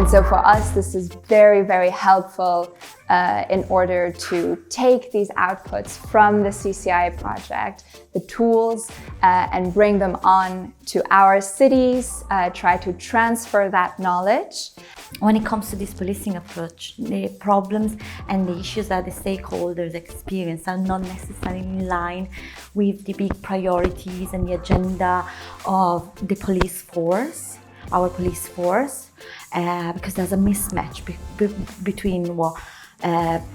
And so for us, this is very, very helpful in order to take these outputs from the CCI project, the tools, and bring them on to our cities, try to transfer that knowledge. When it comes to this policing approach, the problems and the issues that the stakeholders experience are not necessarily in line with the big priorities and the agenda of the police force, our police force, because there's a mismatch between what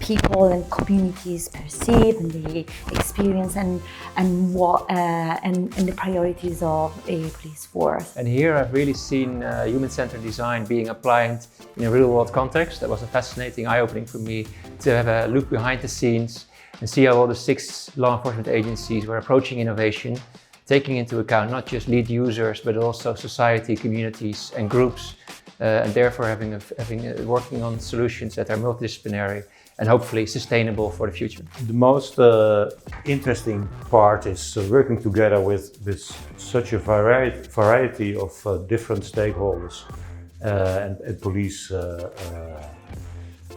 people and communities perceive and the experience and the priorities of a police force. And here I've really seen human-centered design being applied in a real-world context. That was a fascinating eye-opening for me to have a look behind the scenes and see how all the 6 law enforcement agencies were approaching innovation, taking into account not just lead users but also society, communities and groups. And therefore working on solutions that are multidisciplinary and hopefully sustainable for the future. The most interesting part is working together with such a variety of different stakeholders and police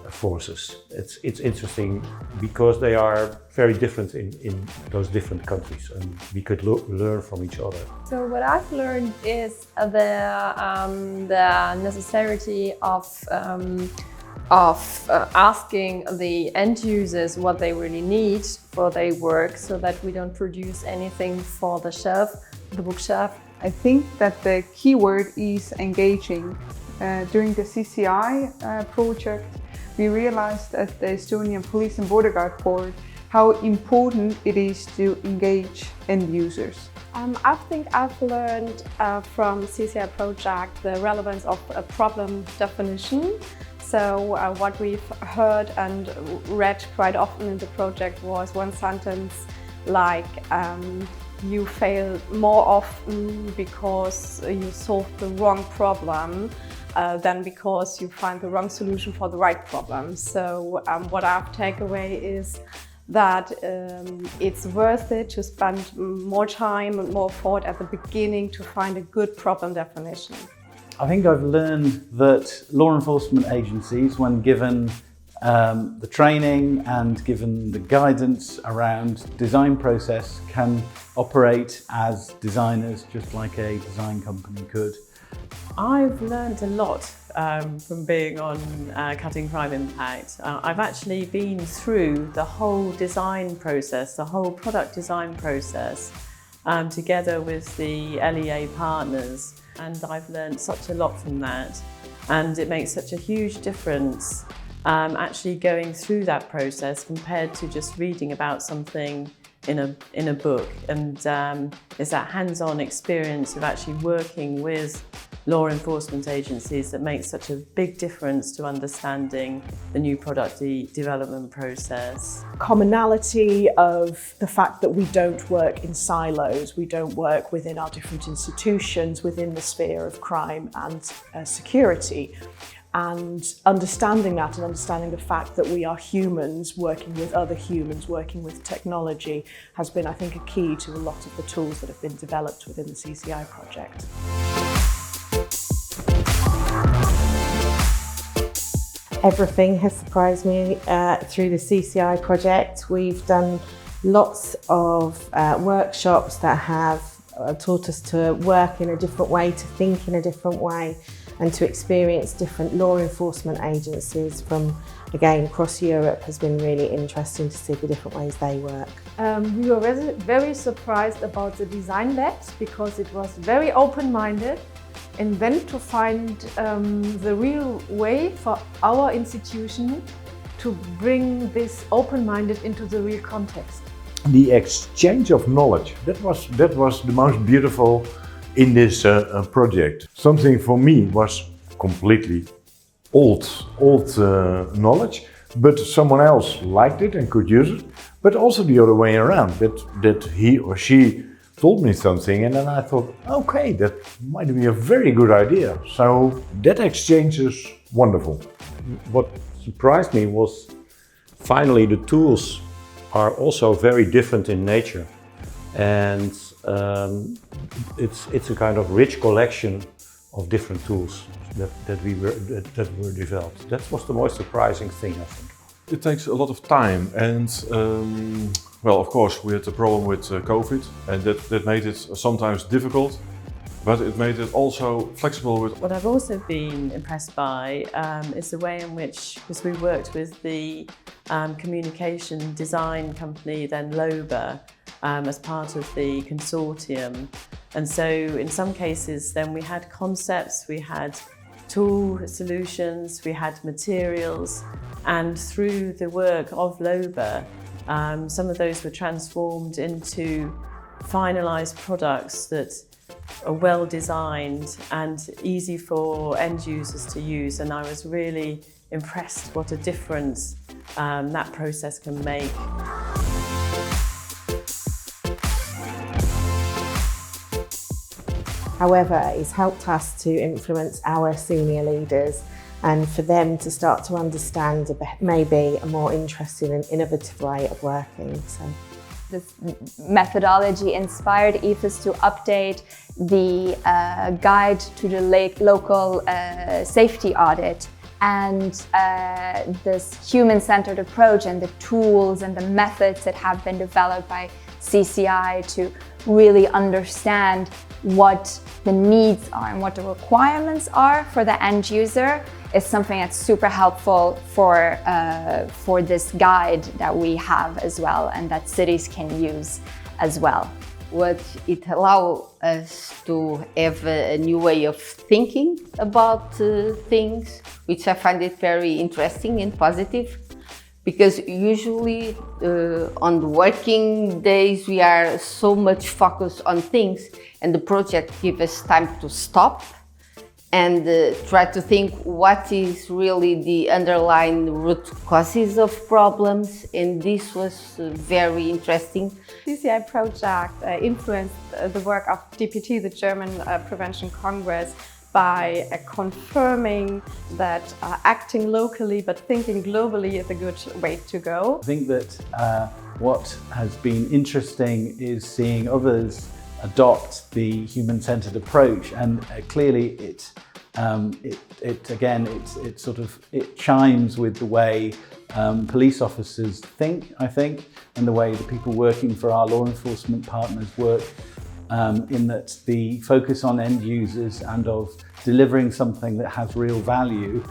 forces. It's interesting because they are very different in those different countries, and we could learn from each other. So what I've learned is the necessity of asking the end users what they really need for their work, so that we don't produce anything for the shelf, the bookshelf. I think that the key word is engaging. During the CCI project, we realized at the Estonian Police and Border Guard Board how important it is to engage end users. I think I've learned from CCI Project the relevance of a problem definition. So what we've heard and read quite often in the project was one sentence like you fail more often because you solved the wrong problem than because you find the wrong solution for the right problem. So what I've taken away is that it's worth it to spend more time and more thought at the beginning to find a good problem definition. I think I've learned that law enforcement agencies, when given the training and given the guidance around design process, can operate as designers just like a design company could. I've learned a lot from being on Cutting Crime Impact. I've actually been through the whole design process, the whole product design process, together with the LEA partners, and I've learned such a lot from that. And it makes such a huge difference actually going through that process compared to just reading about something in a book. And it's that hands-on experience of actually working with law enforcement agencies that makes such a big difference to understanding the new product development process. Commonality of the fact that we don't work in silos, we don't work within our different institutions within the sphere of crime and security. And understanding that and understanding the fact that we are humans working with other humans, working with technology, has been, I think, a key to a lot of the tools that have been developed within the CCI project. Everything has surprised me through the CCI project. We've done lots of workshops that have taught us to work in a different way, to think in a different way, and to experience different law enforcement agencies from, again, across Europe. Has been really interesting to see the different ways they work. We were very surprised about the design labs because it was very open-minded, and then to find the real way for our institution to bring this open-minded into the real context. The exchange of knowledge, that was the most beautiful in this project. Something for me was completely old knowledge, but someone else liked it and could use it, but also the other way around, that he or she told me something and then I thought, okay, that might be a very good idea. So that exchange is wonderful. What surprised me was finally the tools are also very different in nature, and it's a kind of rich collection of different tools that were developed. That was the most surprising thing, I think. It takes a lot of time, and well, of course, we had the problem with COVID, and that made it sometimes difficult, but it made it also flexible. What I've also been impressed by is the way in which, because we worked with the communication design company, then LOBA, as part of the consortium. And so in some cases then we had concepts, we had tool solutions, we had materials, and through the work of LOBA, some of those were transformed into finalised products that are well designed and easy for end users to use. And I was really impressed what a difference that process can make. However, it's helped us to influence our senior leaders and for them to start to understand maybe a more interesting and innovative way of working. So, this methodology inspired EFIS to update the guide to the local safety audit, and this human-centered approach and the tools and the methods that have been developed by CCI to really understand what the needs are and what the requirements are for the end user is something that's super helpful for this guide that we have as well, and that cities can use as well. What it allows us to have a new way of thinking about things, which I find it very interesting and positive, because usually on the working days we are so much focused on things, and the project gives us time to stop and try to think what is really the underlying root causes of problems, and this was very interesting. CCI Project influenced the work of DPT, the German Prevention Congress, by confirming that acting locally but thinking globally is a good way to go. I think that what has been interesting is seeing others adopt the human-centered approach, and clearly it chimes with the way police officers think, I think, and the way the people working for our law enforcement partners work, in that the focus on end users and of delivering something that has real value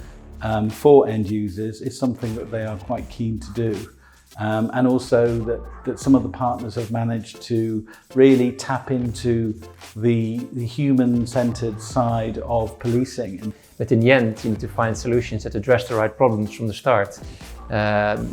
for end users is something that they are quite keen to do. And also that some of the partners have managed to really tap into the human-centered side of policing. But in the end, you need to find solutions that address the right problems from the start.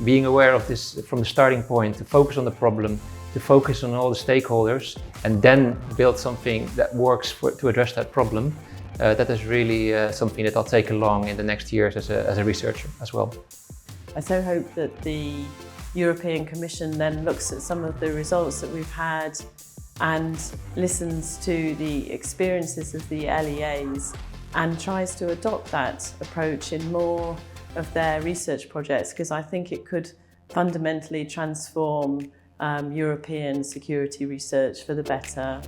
Being aware of this from the starting point, to focus on the problem, to focus on all the stakeholders, and then build something that works to address that problem. That is really something that I'll take along in the next years as a researcher as well. I so hope that the European Commission then looks at some of the results that we've had and listens to the experiences of the LEAs and tries to adopt that approach in more of their research projects, because I think it could fundamentally transform European security research for the better.